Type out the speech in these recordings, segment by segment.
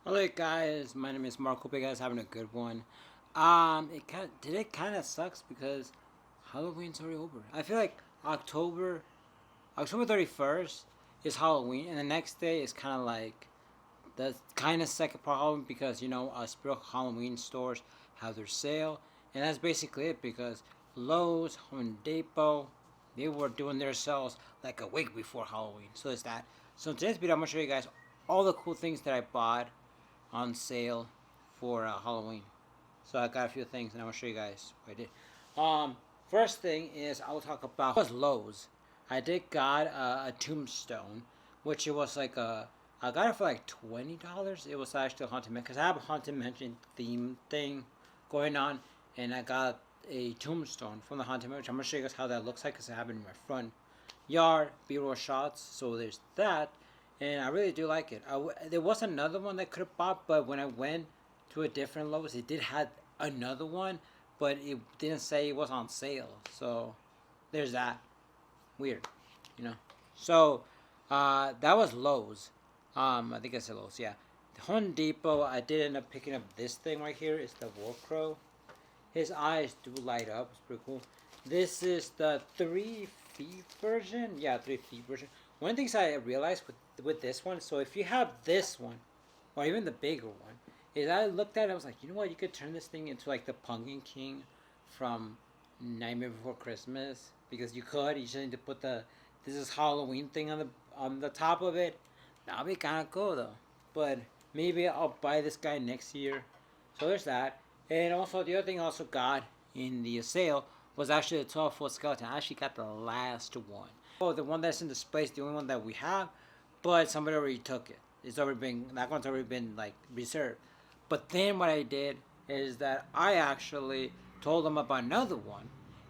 Hello guys, my name is Mark. Hope you guys having a good one. Today kind of sucks because Halloween's already over. I feel like October 31st is Halloween, and the next day is kind of like the kind of second part of Halloween because Spirit Halloween stores have their sale, and that's basically it because Lowe's, Home Depot, they were doing their sales like a week before Halloween. So it's that. So in today's video, I'm gonna show you guys all the cool things that I bought on sale for Halloween. So I got a few things, and I'm gonna show you guys what I did. First thing is I will talk about was Lowe's. I did got a tombstone, which it was like I got it for like $20. It was actually a haunted mansion because I have a haunted mansion theme thing going on, and I got a tombstone from the haunted mansion. I'm gonna show you guys how that looks like because I have it in my front yard, B-roll shots. So there's that, and I really do like it. There was another one that I could have bought, but when I went to a different Lowe's, it did have another one, but it didn't say it was on sale. So there's that. Weird, you know. So that was Lowe's. I think I said Lowe's. Yeah. The Home Depot. I did end up picking up this thing right here. It's the Crow. His eyes do light up. It's pretty cool. This is the 3 feet version. Yeah, 3 feet version. One of the things I realized with this one, so if you have this one, or even the bigger one, is I looked at it and I was like, you know what, you could turn this thing into like the Pumpkin King from Nightmare Before Christmas, because you just need to put this is Halloween thing on the top of it. That'll be kind of cool though. But maybe I'll buy this guy next year. So there's that. And also the other thing I also got in the sale was actually the 12-foot skeleton. I actually got the last one. Oh, the one that's in display is the only one that we have, but somebody already took it. That one's already been like reserved. But then what I did is that I actually told them about another one,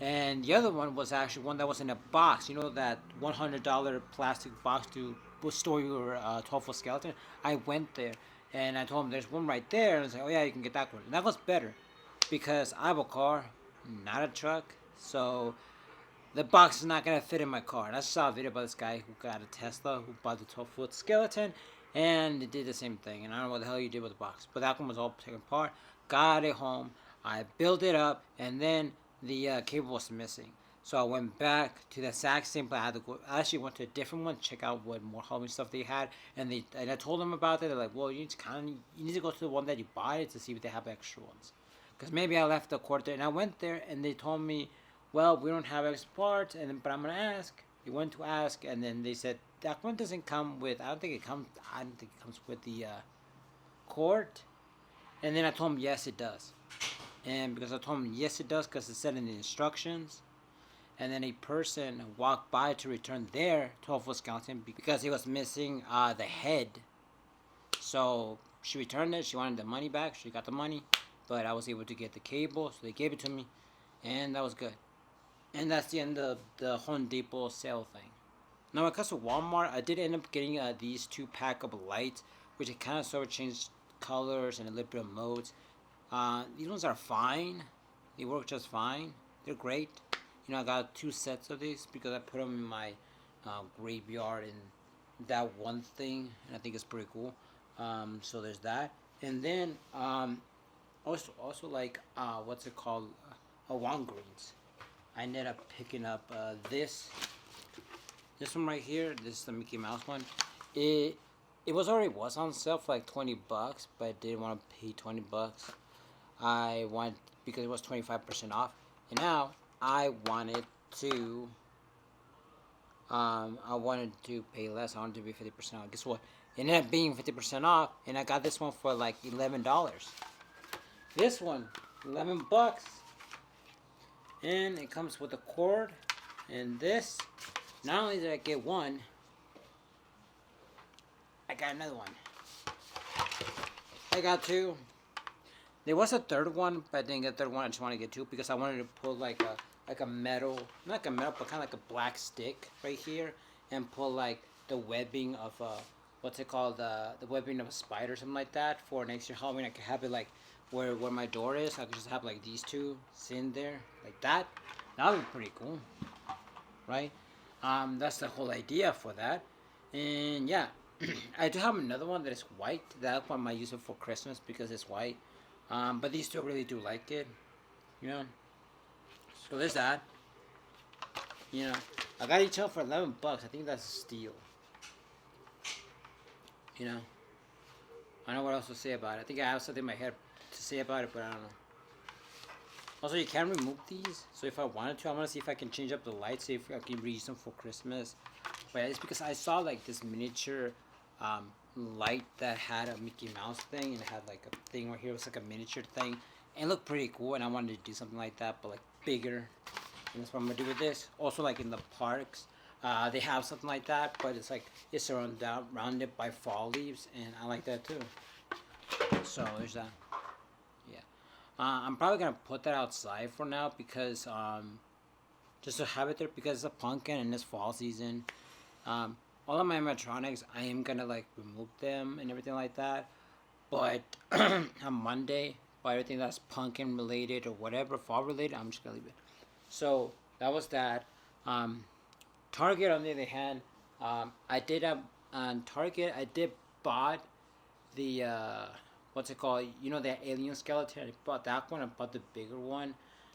and the other one was actually one that was in a box. You know that $100 plastic box to store your 12-foot skeleton. I went there and I told them there's one right there, and I was like, oh yeah, you can get that one. And that was better because I have a car, not a truck, so the box is not gonna fit in my car. And I saw a video about this guy who got a Tesla who bought the 12-foot skeleton, and it did the same thing. And I don't know what the hell you did with the box, but that one was all taken apart. Got it home. I built it up, and then the cable was missing. So I went back to the exact same place. I actually went to a different one to check out what more Halloween stuff they had, and I told them about it. They're like, well, you need to go to the one that you bought it to see if they have extra ones, because maybe I left the cord there. And I went there, and they told me, well, we don't have extra parts, but I'm gonna ask. We went to ask, and then they said that one doesn't come with. I don't think it comes with the cord. And then I told them yes, it does. And because I told them yes, it does, because it said in the instructions. And then a person walked by to return their 12-foot skeleton because he was missing the head. So she returned it. She wanted the money back. She got the money, but I was able to get the cable, so they gave it to me, and that was good. And that's the end of the Home Depot sale thing. Now when it comes to Walmart, I did end up getting these 2-pack of lights, which it kind of sort of changed colors and a little bit of modes. These ones are fine. They work just fine. They're great. I got 2 sets of these because I put them in my graveyard and that one thing, and I think it's pretty cool. So there's that. And then also like what's it called? Wand greens. I ended up picking up this one right here. This is the Mickey Mouse one. It was on sale for like $20, but I didn't want to pay $20. I want because it was 25% off, and now I wanted to pay less. I wanted to be 50% off. Guess what? It ended up being 50% off, and I got this one for like $11. This one, $11, and it comes with a cord. And this, not only did I get one, I got another one. I got 2. There was a third one, but I didn't get the third one. I just wanted to get 2 because I wanted to put like a metal, not like a metal, but kind of like a black stick right here, and put like the webbing of what's it called, the webbing of a spider or something like that for next year Halloween. I could have it like where my door is. I could just have like these 2 sitting there like that. That would be pretty cool, right? That's the whole idea for that. And yeah, I do have another one that is white. That one I might use it for Christmas because it's white. But these two really do like it, you know. So there's that. You know, I got each one for $11. I think that's a steal. You know, I don't know what else to say about it. I think I have something in my head to say about it, but I don't know. Also, you can remove these. So if I wanted to, I want to see if I can change up the lights, see if I can reuse them for Christmas. But it's because I saw like this miniature um, light that had a Mickey Mouse thing, and it had like a thing right here. It was like a miniature thing, and it looked pretty cool. And I wanted to do something like that, but like bigger. And that's what I'm gonna do with this. Also, like in the parks, they have something like that, but it's surrounded by fall leaves, and I like that too. So there's that. Yeah, I'm probably gonna put that outside for now because just to have it there because it's a pumpkin and it's fall season. All of my animatronics, I am gonna like remove them and everything like that. But on Monday, by everything that's pumpkin related or whatever fall related, I'm just gonna leave it. So that was that. Target on the other hand, I did on Target. I did bought the what's it called? You know that alien skeleton. I bought that one. I bought the bigger one.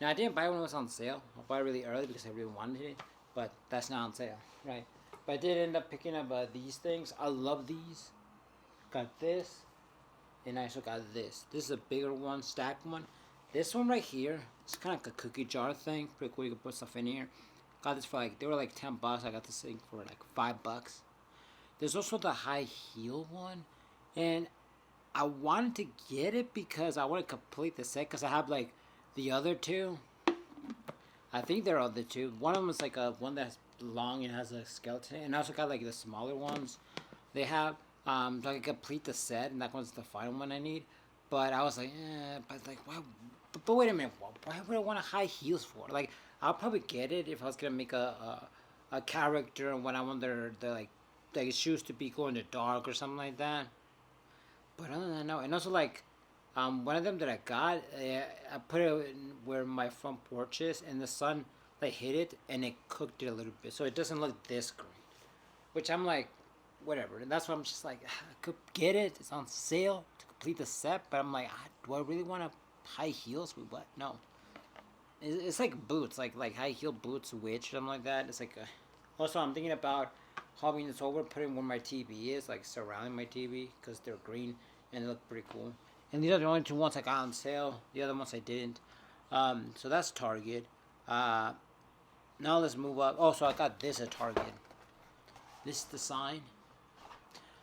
Now I didn't buy it when it was on sale. I bought it really early because I really wanted it, but that's not on sale, right? But I did end up picking up these things. I love these. Got this, and I also got this. This is a bigger one, stacked one. This one right here, it's kind of like a cookie jar thing. Pretty cool. You can put stuff in here. Got this for like they were like $10. I got this thing for like $5. There's also the high heel one, and I wanted to get it because I want to complete the set because I have like the other two. I think there are the two. One of them is like a one that's long and has a skeleton, and I also got like the smaller ones. They have so I can complete the set, and that one's the final one I need. But I was like, but like why? But wait a minute, why would I want a high heels for? Like I'll probably get it if I was gonna make a character and when I want their like shoes to be going to dark or something like that. But other than that, no. And also like one of them that I got, I put it where my front porch is, and the sun like hit it, and it cooked it a little bit, so it doesn't look this green. Which I'm like, whatever. And that's why I'm just like, I could get it. It's on sale to complete the set, but I'm like, do I really want to high heels with what? No. It's like boots, like high heel boots, which something like that. It's like also I'm thinking about hobbing this over, putting where my TV is, like surrounding my TV, because they're green and they look pretty cool. And these are the only two ones I got on sale. The other ones I didn't. So that's Target. Now let's move up. Oh, so I got this at Target. This is the sign.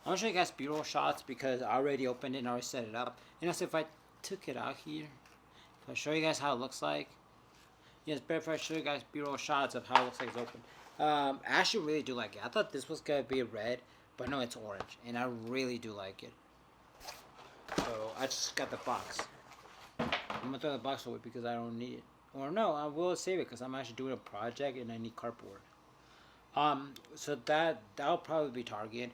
I'm gonna show you guys B-roll shots because I already opened it and I already set it up. And also if I took it out here, if I show you guys how it looks like. Yes, better if I show you guys B-roll shots of how it looks like it's open. I actually really do like it. I thought this was gonna be red, but no, it's orange, and I really do like it. So I just got the box. I'm gonna throw the box away because I don't need it. Or no, I will save it because I'm actually doing a project and I need cardboard. So that'll probably be Target.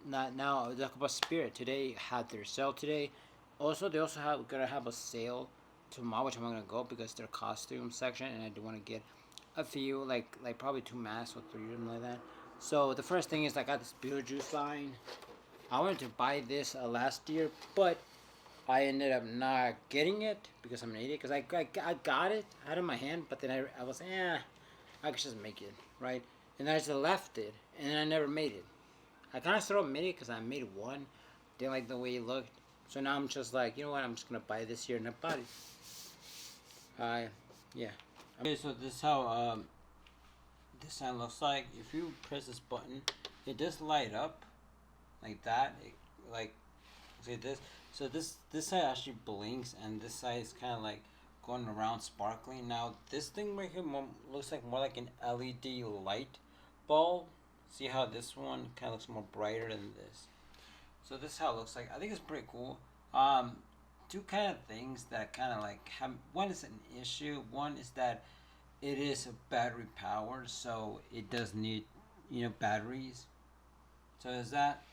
Now talk about Spirit. Today had their sale today. Also, they also gonna have a sale tomorrow, which I'm not gonna go because their costume section, and I do want to get a few, like probably 2 masks or 3 or something like that. So the first thing is I got this Beetlejuice line. I wanted to buy this last year, but I ended up not getting it because I'm an idiot. Because I got it out of my hand, but then I was I could just make it, right? And I just left it, and then I never made it. I kind of sort of made it because I made one. Didn't like the way it looked. So now I'm just like, you know what, I'm just going to buy this here and I bought it. Yeah. Okay, so this is how this sign looks like. If you press this button, it does light up like that. See this. So this side actually blinks, and this side is kind of like going around sparkling. Now this thing right here looks like more like an LED light bulb. See how this one kind of looks more brighter than this. So this is how it looks like. I think it's pretty cool. Two kind of things that kind of like have, one is an issue. One is that it is battery powered, so it does need, batteries. So is that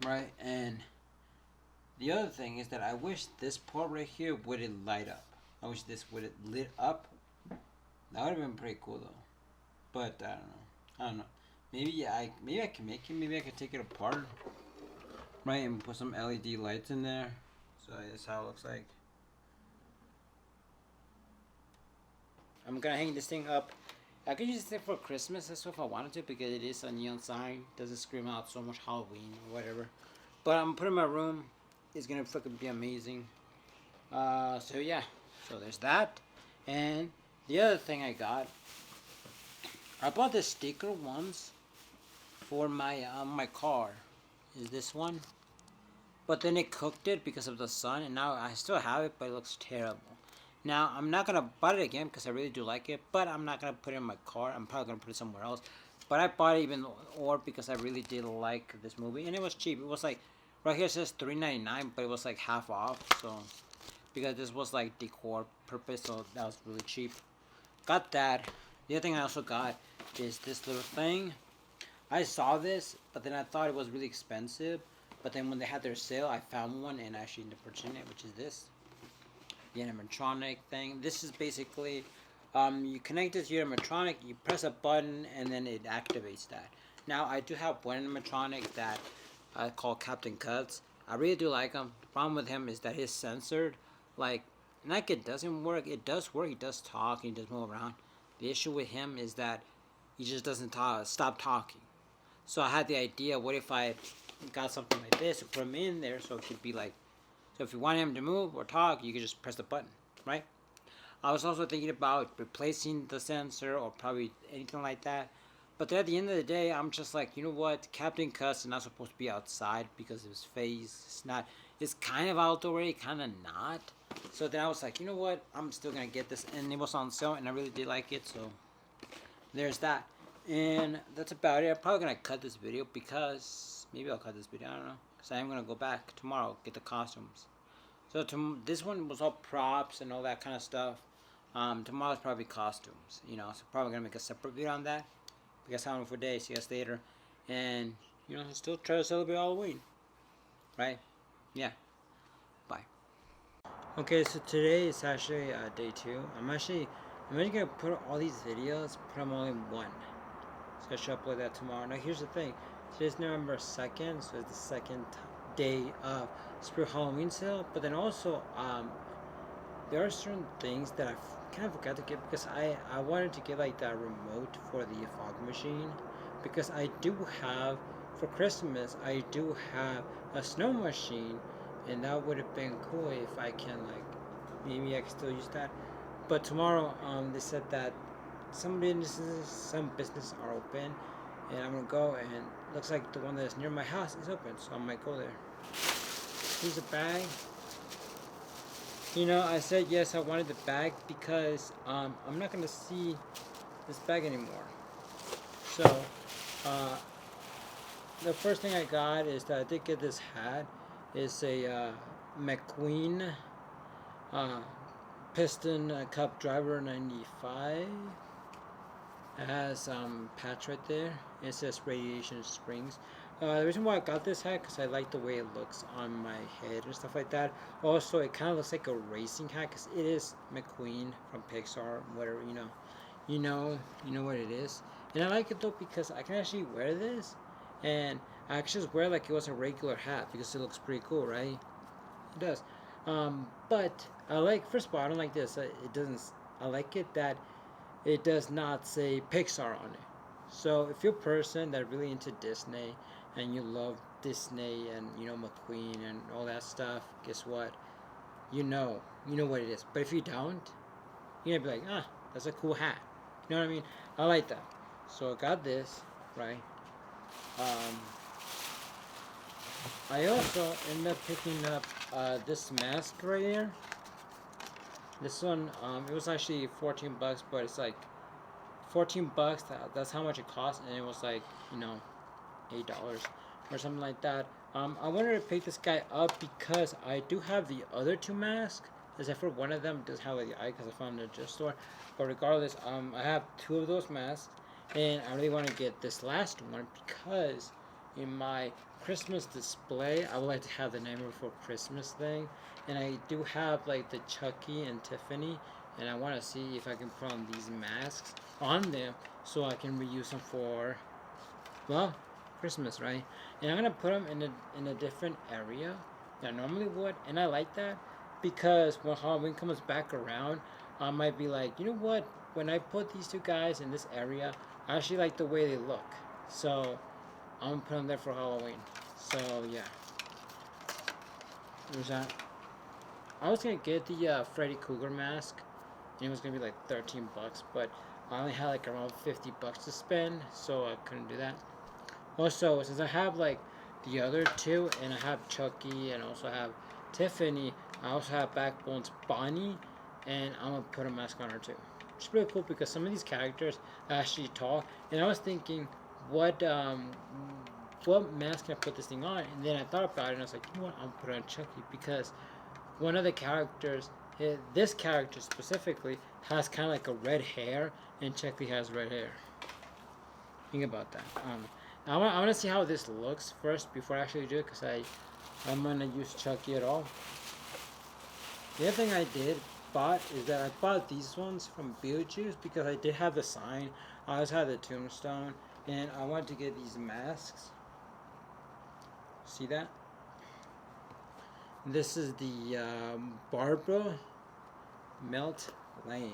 right? And the other thing is that I wish this part right here would it light up. I wish this would it lit up. That would have been pretty cool though. But I don't know. maybe I can make it. Maybe I can take it apart, right, and put some LED lights in there. So that's how it looks like. I'm gonna hang this thing up. I could use it for Christmas. That's if I wanted to because it is a neon sign. Doesn't scream out so much Halloween or whatever. But I'm putting in my room. It's gonna fucking be amazing. So yeah. So there's that. And the other thing I bought the sticker ones for my car. Is this one? But then it cooked it because of the sun, and now I still have it, but it looks terrible. Now I'm not gonna buy it again because I really do like it, but I'm not gonna put it in my car. I'm probably gonna put it somewhere else. But I bought it even more because I really did like this movie, and it was cheap. It was like right here it says $3.99, but it was like half off. So because this was like decor purpose, so that was really cheap. Got that. The other thing I also got is this little thing. I saw this, but then I thought it was really expensive. But then when they had their sale, I found one and actually ended up purchasing it, which is this. The animatronic thing. This is basically, you connect it to your animatronic, you press a button, and then it activates that. Now, I do have one animatronic that I call Captain Cuts. I really do like him. The problem with him is that he's censored. Like it doesn't work. It does work. He does talk. He does move around. The issue with him is that he just doesn't stop talking. So I had the idea, what if I got something like this, put him in there so it could be like, so if you want him to move or talk, you can just press the button, right? I was also thinking about replacing the sensor or probably anything like that. But then at the end of the day, I'm just like, you know what? Captain Cuss is not supposed to be outside because of his face. It's not. It's kind of outdoorsy, kind of not. So then I was like, you know what? I'm still gonna get this, and it was on sale, and I really did like it. So there's that, and that's about it. I'm probably gonna cut this video because maybe I'll cut this video. I don't know, because I am gonna go back tomorrow get the costumes. So this one was all props and all that kind of stuff. Tomorrow's probably costumes, you know. So probably gonna make a separate video on that. You guys have a wonderful day. See you guys later. And, you know, still try to celebrate Halloween. Right? Yeah. Bye. Okay, so today is actually day 2. I'm actually gonna put all these videos, put them all in one. So I should upload that tomorrow. Now here's the thing. Today's November 2nd, so it's the second day of Spirit Halloween sale. But then also, there are certain things that I kind of forgot to get because I wanted to get like that remote for the fog machine, because I do have, for Christmas, I do have a snow machine, and that would have been cool if I can, like, maybe I can still use that. But tomorrow, they said that some businesses are open, and I'm gonna go, and looks like the one that's near my house is open, so I might go there. Here's a bag. You know, I said yes, I wanted the bag because I'm not gonna see this bag anymore. So the first thing I got is that I did get this hat. It's a McQueen Piston Cup Driver 95. It has patch right there. It says Radiation Springs. The reason why I got this hat because I like the way it looks on my head and stuff like that. Also, it kind of looks like a racing hat because it is McQueen from Pixar, whatever, you know what it is. And I like it though because I can actually wear this, and I actually just wear it like it was a regular hat because it looks pretty cool, right? It does. But I like, first of all, I don't like this. It doesn't. I like it that it does not say Pixar on it. So if you're a person that really into Disney and you love Disney and McQueen and all that stuff, guess what? You know what it is. But if you don't, you're gonna be like, that's a cool hat. You know what I mean? I like that. So I got this, right? I also ended up picking up this mask right here. This one, it was actually $14, but it's like $14. That's how much it cost, and it was like $8 or something like that. I wanted to pick this guy up because I do have the other 2 masks, except for one of them does have the eye because I found it at the store. But regardless, I have 2 of those masks, and I really want to get this last one because in my Christmas display, I would like to have the Nightmare Before Christmas thing, and I do have like the Chucky and Tiffany, and I want to see if I can put on these masks on them so I can reuse them for well, Christmas, right? And I'm gonna put them in a different area than I normally would, and I like that because when Halloween comes back around, I might be like, you know what? When I put these two guys in this area, I actually like the way they look, so I'm gonna put them there for Halloween. So yeah, there's that. I was gonna get the Freddy Krueger mask, and it was gonna be like 13 bucks, but I only had like around 50 bucks to spend, so I couldn't do that. Also, since I have like the other two, and I have Chucky, and also have Tiffany, I also have Backbone's Bonnie, and I'm gonna put a mask on her too. Which is really cool because some of these characters actually talk, and I was thinking, what what mask can I put this thing on? And then I thought about it, and I was like, you know what, I'm gonna put it on Chucky because one of the characters, this character specifically, has kind of like a red hair, and Chucky has red hair. Think about that. I want to see how this looks first before I actually do it, because I'm gonna use Chucky at all. The other thing I bought is that I bought these ones from Beetlejuice because I did have the sign. I also had the tombstone, and I wanted to get these masks. See that? This is the Barbara Melt Land.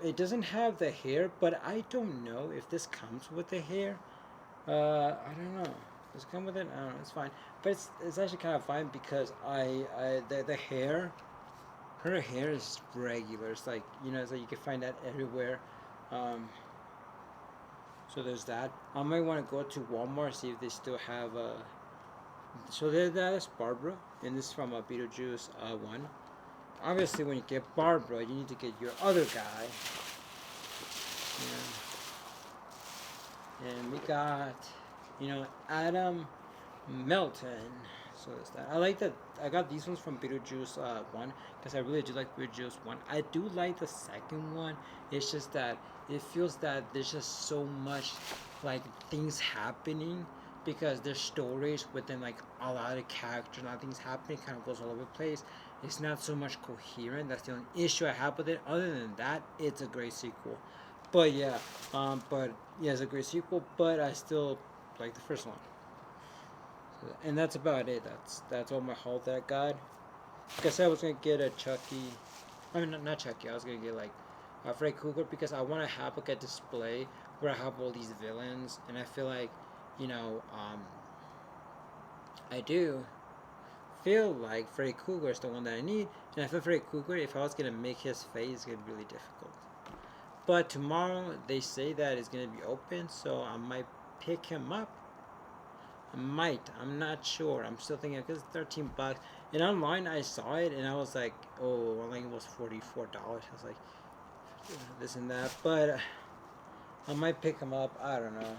It doesn't have the hair, but I don't know if this comes with the hair. I don't know. Does it come with it? I don't know. It's fine, but it's actually kind of fine because the hair, her hair is regular. It's like, it's like you can find that everywhere. So there's that. I might want to go to Walmart, see if they still have so that is Barbara, and this is from Beetlejuice 1. Obviously, when you get Barbara, you need to get your other guy. And we got, Adam Melton. So that's that. I like that. I got these ones from Beetlejuice 1 because I really do like Beetlejuice 1. I do like the second one. It's just that it feels that there's just so much like things happening because there's stories within like a lot of characters, a lot of things happening, kind of goes all over the place. It's not so much coherent. That's the only issue I have with it. Other than that, it's a great sequel. But yeah, it's a great sequel. But I still like the first one. And that's about it. That's all my haul that I got. Like I said, I was gonna get a Chucky. I mean, not Chucky. I was gonna get like a Freddy Krueger because I want to have like a display where I have all these villains, and I feel like, I do feel like Freddy Krueger is the one that I need, and I feel Freddy Krueger, if I was gonna make his face, it's gonna be really difficult. But tomorrow they say that it's gonna be open, so I might pick him up. I'm not sure. I'm still thinking because it's 13 bucks. And online I saw it and I was like, oh, I think it was $44. I was like, this and that. But I might pick them up. I don't know.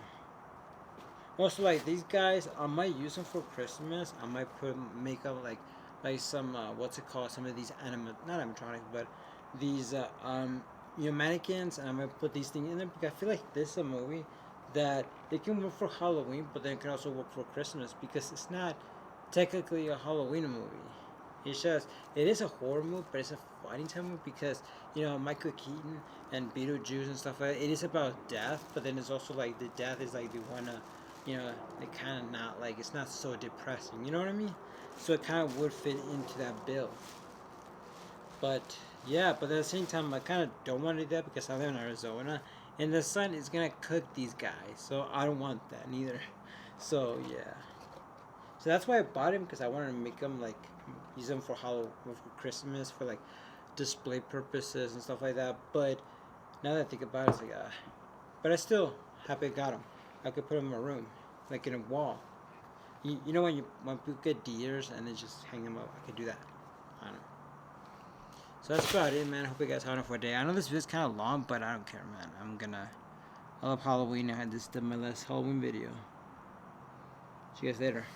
Also, like these guys, I might use them for Christmas. I might make up like some what's it called? Some of these not animatronics, but these mannequins, and I might put these things in there because I feel like this is a movie that it can work for Halloween, but then it can also work for Christmas because it's not technically a Halloween movie. It is a horror movie, but it's a fighting type movie because Michael Keaton and Beetlejuice and stuff like that. It is about death, but then it's also like the death is like they wanna, they kind of not like it's not so depressing. You know what I mean? So it kind of would fit into that bill. But yeah, but at the same time, I kind of don't want to do that because I live in Arizona. And the sun is gonna cook these guys, so I don't want that neither. So yeah, so that's why I bought him because I wanted to make them like use them for Halloween, for Christmas, for like display purposes and stuff like that. But now that I think about it, it's like but I still happy I got them. I could put them in my room, like in a wall. You know when people get deers and then just hang them up, I could do that. I don't know. So that's about it, man. I hope you guys had a for a day. I know this video's kind of long, but I don't care, man. I love Halloween. I had this my last Halloween video. See you guys later.